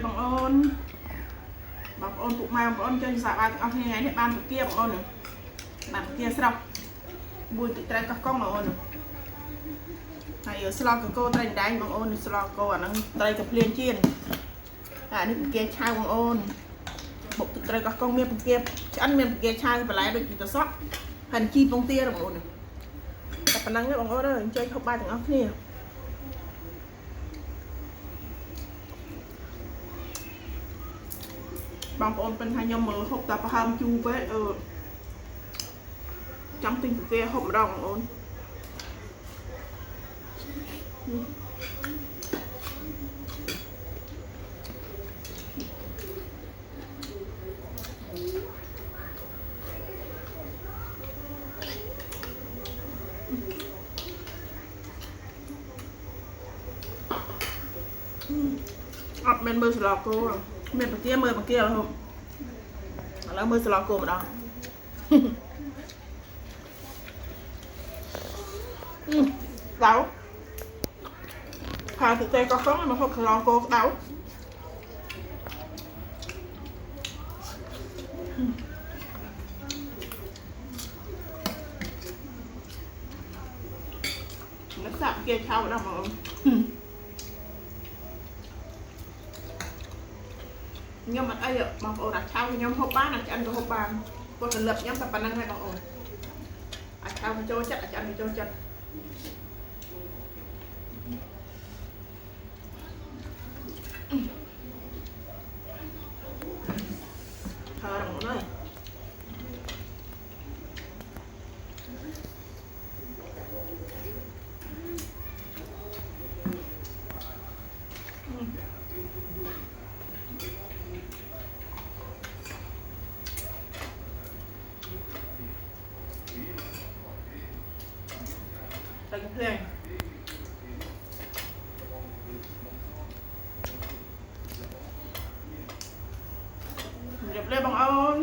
bằng ôn tụ mai bằng ôn chơi xả ba ông như ngày này ban tụ kia bằng ôn này ban tụ kia xong bùi tụ trai các con bằng ôn này hay ở salon của cô trai đánh bằng ôn salon cô à nó trai cặp liên chiên àនេះគេឆៅបងអូនបុកទឹកត្រីកោះកុងមានបង្គាឆ្អិនមានបង្គាឆៅបន្លែដូចទៅសក់ហើយជីពងទាបងអូនតែប៉ុណ្ណឹងទេបងអូនអើយអញ្ជើញហូបបាយទាំងអស់គ្នាបងប្អូនពេញថាខ្ញុំមើលហូបតែប្រហើមជូរពេកចង់ទិញបង្គាហូបម្ដងបងអូនអត់មានមើលស្លគោមានបង្គាមើលបង្គាហូបឥឡូវមើលស្លគោម្ដងដៅខាទឹកត្រីកោះកុងមកហូបស្លគោដៅអ្នកសាប់គេឆៅម្ដងបងអូនខ្ញុំអត់អីបងប្អូនអាចឆៅខ្ញុំហូបបានអាចឆ្អិនក៏ហូបបានព្រោះកលឹបខ្ញុំតែប៉ុណ្្នឹងហើយបងប្អូនអាចឆៅចូលចិត្តអាចឆ្អិនចូលចិត្តហើយបងប្អូនអើយតែភ្លេងរៀបលេបងអូន